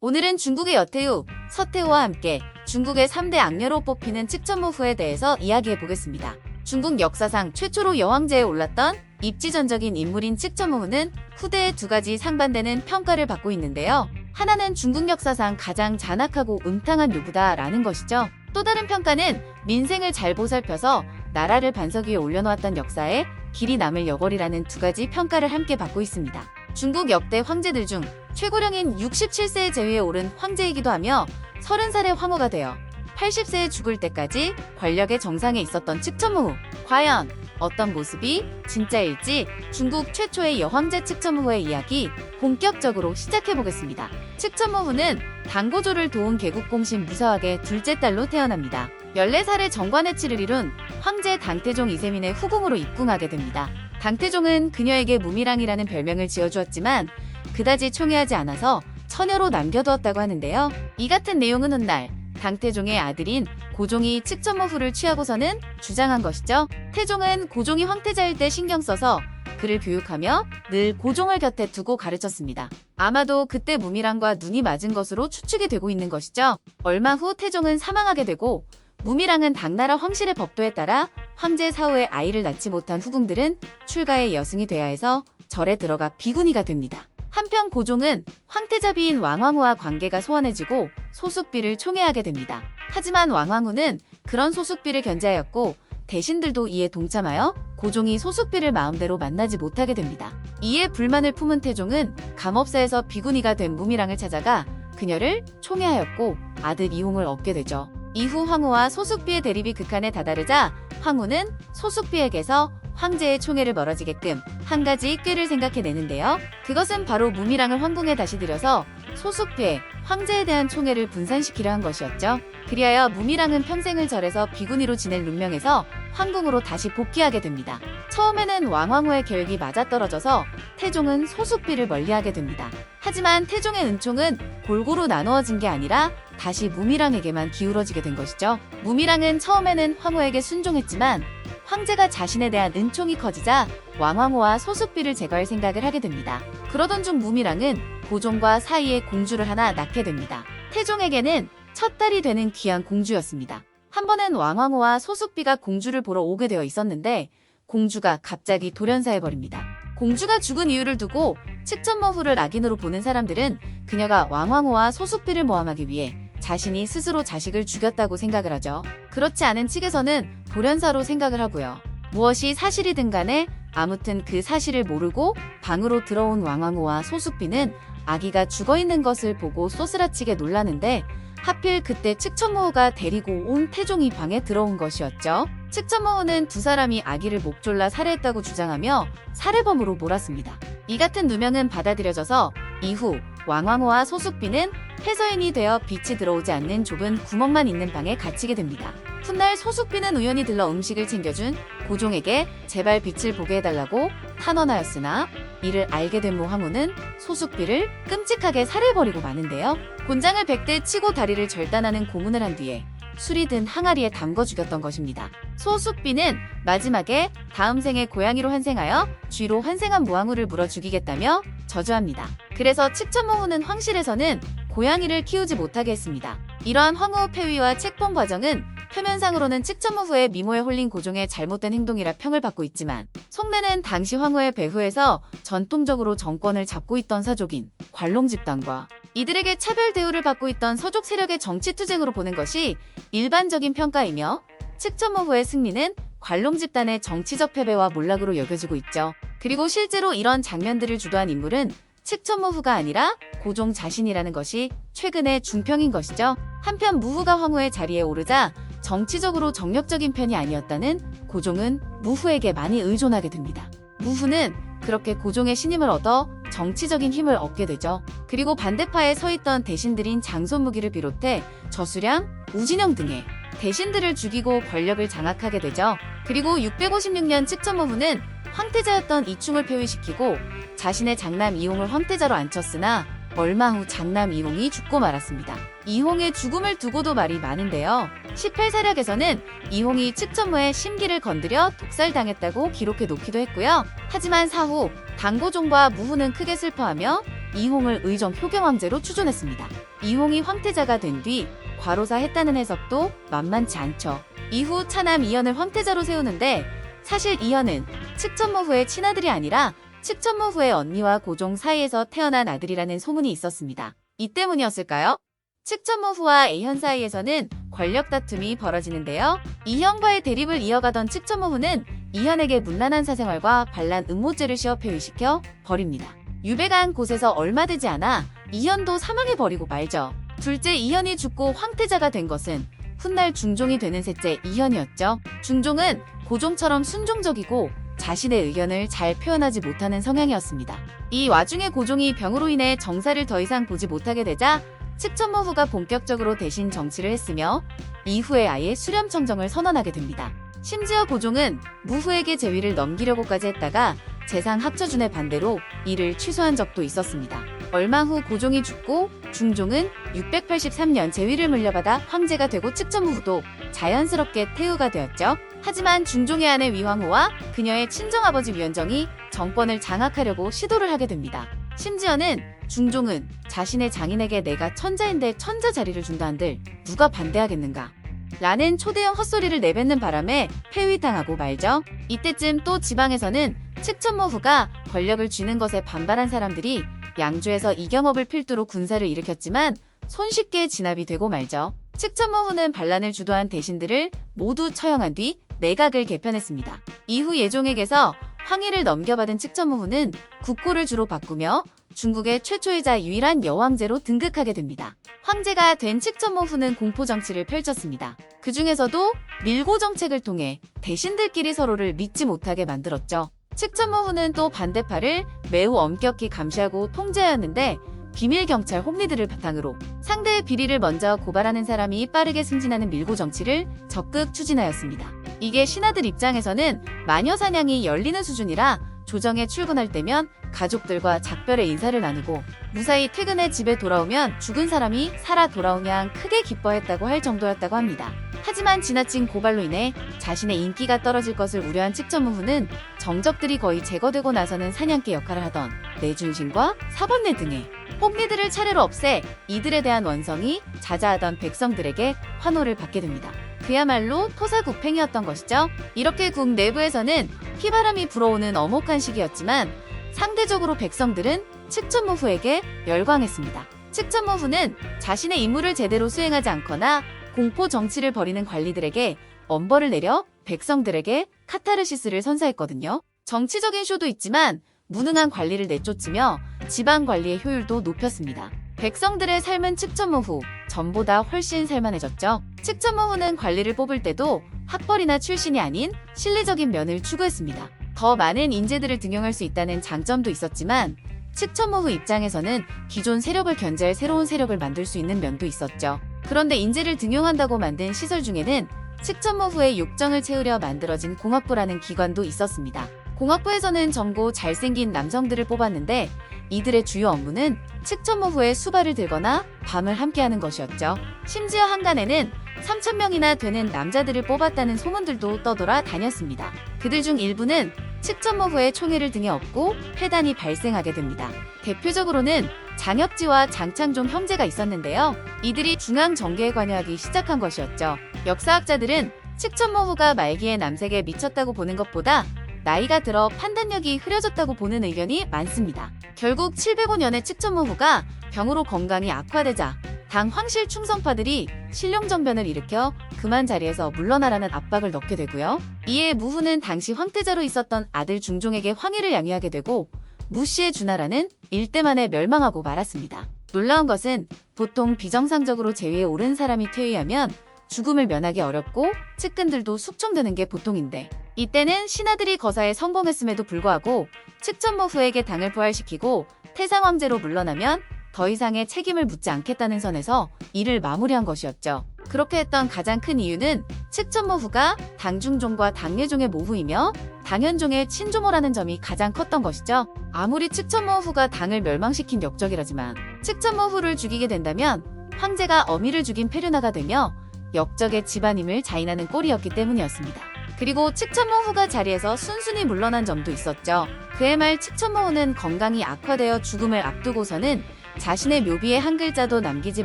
오늘은 중국의 여태우, 서태후와 함께 중국의 3대 악녀로 뽑히는 측천모후에 대해서 이야기해 보겠습니다. 중국 역사상 최초로 여왕제에 올랐던 입지전적인 인물인 측천모후는 후대에 두 가지 상반되는 평가를 받고 있는데요. 하나는 중국 역사상 가장 잔악하고 음탕한 유부다라는 것이죠. 또 다른 평가는 민생을 잘 보살펴서 나라를 반석 위에 올려놓았던 역사에 길이 남을 여벌이라는 두 가지 평가를 함께 받고 있습니다. 중국 역대 황제들 중 최고령인 67세의 제위에 오른 황제이기도 하며 30살의 황후가 되어 80세에 죽을 때까지 권력의 정상에 있었던 측천모후. 과연 어떤 모습이 진짜일지 중국 최초의 여황제 측천모후의 이야기 본격적으로 시작해보겠습니다. 측천모후는 당고조를 도운 개국공신 무사학의 둘째 딸로 태어납니다. 14살의 정관해치를 이룬 황제 당태종 이세민의 후궁으로 입궁하게 됩니다. 당태종은 그녀에게 무미랑이라는 별명을 지어주었지만 그다지 총애하지 않아서 처녀로 남겨두었다고 하는데요. 이 같은 내용은 훗날 당태종의 아들인 고종이 측천모후를 취하고서는 주장한 것이죠. 태종은 고종이 황태자일 때 신경 써서 그를 교육하며 늘 고종을 곁에 두고 가르쳤습니다. 아마도 그때 무미랑과 눈이 맞은 것으로 추측이 되고 있는 것이죠. 얼마 후 태종은 사망하게 되고 무미랑은 당나라 황실의 법도에 따라 황제 사후에 아이를 낳지 못한 후궁들은 출가의 여승이 돼야 해서 절에 들어가 비구니가 됩니다. 한편 고종은 황태자비인 왕황후와 관계가 소원해지고 소숙비를 총애하게 됩니다. 하지만 왕황후는 그런 소숙비를 견제하였고 대신들도 이에 동참하여 고종이 소숙비를 마음대로 만나지 못하게 됩니다. 이에 불만을 품은 태종은 감업사에서 비구니가 된 무미랑을 찾아가 그녀를 총애하였고 아들 이홍을 얻게 되죠. 이후 황후와 소숙비의 대립이 극한에 다다르자 황후는 소숙비에게서 황제의 총애를 멀어지게끔 한 가지 꾀를 생각해내는데요. 그것은 바로 무미랑을 황궁에 다시 들여서 소숙비의 황제에 대한 총애를 분산시키려 한 것이었죠. 그리하여 무미랑은 평생을 절에서 비구니로 지낼 운명에서 황궁으로 다시 복귀하게 됩니다. 처음에는 왕황후의 계획이 맞아떨어져서 태종은 소숙비를 멀리하게 됩니다. 하지만 태종의 은총은 골고루 나누어진 게 아니라 다시 무미랑에게만 기울어지게 된 것이죠. 무미랑은 처음에는 황후에게 순종했지만 황제가 자신에 대한 은총이 커지자 왕황후와 소숙비를 제거할 생각을 하게 됩니다. 그러던 중 무미랑은 고종과 사이에 공주를 하나 낳게 됩니다. 태종에게는 첫 딸이 되는 귀한 공주였습니다. 한 번은 왕황후와 소숙비가 공주를 보러 오게 되어 있었는데 공주가 갑자기 돌연사해버립니다. 공주가 죽은 이유를 두고 측천모후를 악인으로 보는 사람들은 그녀가 왕황후와 소숙비를 모함하기 위해 자신이 스스로 자식을 죽였다고 생각을 하죠. 그렇지 않은 측에서는 돌연사로 생각을 하고요. 무엇이 사실이든 간에 아무튼 그 사실을 모르고 방으로 들어온 왕황후와 소숙비는 아기가 죽어있는 것을 보고 쏘스라치게 놀라는데 하필 그때 측천모후가 데리고 온 태종이 방에 들어온 것이었죠. 측천모후는 두 사람이 아기를 목졸라 살해했다고 주장하며 살해범으로 몰았습니다. 이 같은 누명은 받아들여져서 이후 왕황후와 소숙비는 해서인이 되어 빛이 들어오지 않는 좁은 구멍만 있는 방에 갇히게 됩니다. 훗날 소숙비는 우연히 들러 음식을 챙겨준 고종에게 제발 빛을 보게 해달라고 탄원하였으나 이를 알게 된 무황후는 소숙비를 끔찍하게 살해버리고 마는데요. 곤장을 100대 치고 다리를 절단하는 고문을 한 뒤에 술이 든 항아리에 담궈 죽였던 것입니다. 소숙비는 마지막에 다음 생에 고양이로 환생하여 쥐로 환생한 무황후를 물어 죽이겠다며 저주합니다. 그래서 측천모후는 황실에서는 고양이를 키우지 못하게 했습니다. 이러한 황후 폐위와 책봉 과정은 표면상으로는 측천모후의 미모에 홀린 고종의 잘못된 행동이라 평을 받고 있지만 속내는 당시 황후의 배후에서 전통적으로 정권을 잡고 있던 사족인 관롱 집단과 이들에게 차별 대우를 받고 있던 서족 세력의 정치 투쟁으로 보는 것이 일반적인 평가이며 측천모후의 승리는 관롱 집단의 정치적 패배와 몰락으로 여겨지고 있죠. 그리고 실제로 이런 장면들을 주도한 인물은 측천모후가 아니라 고종 자신이라는 것이 최근의 중평인 것이죠. 한편 무후가 황후의 자리에 오르자 정치적으로 정력적인 편이 아니었다는 고종은 무후에게 많이 의존하게 됩니다. 무후는 그렇게 고종의 신임을 얻어 정치적인 힘을 얻게 되죠. 그리고 반대파에 서 있던 대신들인 장손무기를 비롯해 저수량, 우진영 등의 대신들을 죽이고 권력을 장악하게 되죠. 그리고 656년 측천모후는 황태자였던 이충을 폐위시키고 자신의 장남 이홍을 황태자로 앉혔으나 얼마 후 장남 이홍이 죽고 말았습니다. 이홍의 죽음을 두고도 말이 많은데요. 18사략에서는 이홍이 측천모의 심기를 건드려 독살당했다고 기록해 놓기도 했고요. 하지만 사후 당고종과 무후는 크게 슬퍼하며 이홍을 의정 효경왕제로 추존했습니다. 이홍이 황태자가 된 뒤 과로사했다는 해석도 만만치 않죠. 이후 차남 이현을 황태자로 세우는데 사실 이현은 측천모후의 친아들이 아니라 측천모후의 언니와 고종 사이에서 태어난 아들이라는 소문이 있었습니다. 이 때문이었을까요? 측천모후와 애현 사이에서는 권력 다툼이 벌어지는데요. 이현과의 대립을 이어가던 측천모후는 이현에게 문란한 사생활과 반란 음모죄를 씌워 폐위시켜 버립니다. 유배가 한 곳에서 얼마 되지 않아 이현도 사망해버리고 말죠. 둘째 이현이 죽고 황태자가 된 것은 훗날 중종이 되는 셋째 이현이었죠. 중종은 고종처럼 순종적이고 자신의 의견을 잘 표현하지 못하는 성향이었습니다. 이 와중에 고종이 병으로 인해 정사를 더 이상 보지 못하게 되자 측천모후가 본격적으로 대신 정치를 했으며 이후에 아예 수렴청정을 선언하게 됩니다. 심지어 고종은 무후에게 제위를 넘기려고까지 했다가 재상 합처준의 반대로 이를 취소한 적도 있었습니다. 얼마 후 고종이 죽고 중종은 683년 제위를 물려받아 황제가 되고 측천모후도 자연스럽게 태후가 되었죠. 하지만 중종의 아내 위황후와 그녀의 친정아버지 위원정이 정권을 장악하려고 시도를 하게 됩니다. 심지어는 중종은 자신의 장인에게 내가 천자인데 천자 자리를 준다 한들 누가 반대하겠는가? 라는 초대형 헛소리를 내뱉는 바람에 폐위당하고 말죠. 이때쯤 또 지방에서는 측천모후가 권력을 쥐는 것에 반발한 사람들이 양주에서 이경업을 필두로 군사를 일으켰지만 손쉽게 진압이 되고 말죠. 측천모후는 반란을 주도한 대신들을 모두 처형한 뒤 내각을 개편했습니다. 이후 예종에게서 황위를 넘겨받은 측천모후는 국호를 주로 바꾸며 중국의 최초이자 유일한 여왕제로 등극하게 됩니다. 황제가 된 측천모후는 공포정치를 펼쳤습니다. 그 중에서도 밀고 정책을 통해 대신들끼리 서로를 믿지 못하게 만들었죠. 측천모후는 또 반대파를 매우 엄격히 감시하고 통제하였는데 비밀경찰 홈리들을 바탕으로 상대의 비리를 먼저 고발하는 사람이 빠르게 승진하는 밀고 정치를 적극 추진하였습니다. 이게 신하들 입장에서는 마녀사냥이 열리는 수준이라 조정에 출근할 때면 가족들과 작별의 인사를 나누고 무사히 퇴근해 집에 돌아오면 죽은 사람이 살아 돌아온 양 크게 기뻐했다고 할 정도였다고 합니다. 하지만 지나친 고발로 인해 자신의 인기가 떨어질 것을 우려한 측천모후는 정적들이 거의 제거되고 나서는 사냥개 역할을 하던 내준신과 사번내 등의 홈리들을 차례로 없애 이들에 대한 원성이 자자하던 백성들에게 환호를 받게 됩니다. 그야말로 토사구팽이었던 것이죠. 이렇게 국 내부에서는 피바람이 불어오는 엄혹한 시기였지만 상대적으로 백성들은 측천모후에게 열광했습니다. 측천모후는 자신의 임무를 제대로 수행하지 않거나 공포 정치를 벌이는 관리들에게 엄벌을 내려 백성들에게 카타르시스를 선사했거든요. 정치적인 쇼도 있지만 무능한 관리를 내쫓으며 지방 관리의 효율도 높였습니다. 백성들의 삶은 측천모후 전보다 훨씬 살만해졌죠. 측천모후는 관리를 뽑을 때도 학벌이나 출신이 아닌 실리적인 면을 추구했습니다. 더 많은 인재들을 등용할 수 있다는 장점도 있었지만 측천모후 입장에서는 기존 세력을 견제할 새로운 세력을 만들 수 있는 면도 있었죠. 그런데 인재를 등용한다고 만든 시설 중에는 측천모후의 욕정을 채우려 만들어진 공학부라는 기관도 있었습니다. 공학부에서는 젊고 잘생긴 남성들을 뽑았는데 이들의 주요 업무는 측천모후의 수발을 들거나 밤을 함께하는 것이었죠. 심지어 한간에는 3,000명이나 되는 남자들을 뽑았다는 소문들도 떠돌아 다녔습니다. 그들 중 일부는 측천모후의 총애를 등에 업고 폐단이 발생하게 됩니다. 대표적으로는 장혁지와 장창종 형제가 있었는데요. 이들이 중앙정계에 관여하기 시작한 것이었죠. 역사학자들은 측천모후가 말기에 남색에 미쳤다고 보는 것보다 나이가 들어 판단력이 흐려졌다고 보는 의견이 많습니다. 결국 705년에 측천모후가 병으로 건강이 악화되자 당 황실 충성파들이 신룡정변을 일으켜 그만 자리에서 물러나라는 압박을 넣게 되고요. 이에 무후는 당시 황태자로 있었던 아들 중종에게 황위를 양위하게 되고 무씨의 준하라는 일대만에 멸망하고 말았습니다. 놀라운 것은 보통 비정상적으로 제위에 오른 사람이 퇴위하면 죽음을 면하기 어렵고 측근들도 숙청되는 게 보통인데 이때는 신하들이 거사에 성공했음에도 불구하고 측천모후에게 당을 부활시키고 태상황제로 물러나면 더 이상의 책임을 묻지 않겠다는 선에서 이를 마무리한 것이었죠. 그렇게 했던 가장 큰 이유는 측천모후가 당중종과 당예종의 모후이며 당현종의 친조모라는 점이 가장 컸던 것이죠. 아무리 측천모후가 당을 멸망시킨 역적이라지만 측천모후를 죽이게 된다면 황제가 어미를 죽인 페르나가 되며 역적의 집안임을 자인하는 꼴이었기 때문이었습니다. 그리고 측천모후가 자리에서 순순히 물러난 점도 있었죠. 그해 말 칙천모후는 건강이 악화되어 죽음을 앞두고서는 자신의 묘비에 한 글자도 남기지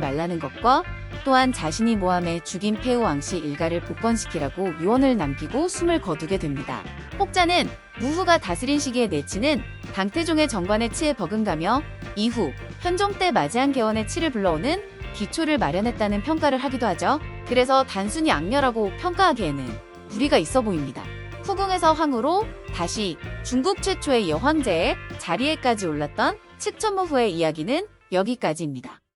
말라는 것과 또한 자신이 모함해 죽인 폐후 왕씨 일가를 복권시키라고 유언을 남기고 숨을 거두게 됩니다. 혹자는 무후가 다스린 시기에 내치는 당태종의 정관의 치에 버금가며 이후 현종 때 맞이한 개원의 치를 불러오는 기초를 마련했다는 평가를 하기도 하죠. 그래서 단순히 악녀라고 평가하기에는 무리가 있어 보입니다. 후궁에서 황후로 다시 중국 최초의 여황제의 자리에까지 올랐던 칙천모후의 이야기는 여기까지입니다.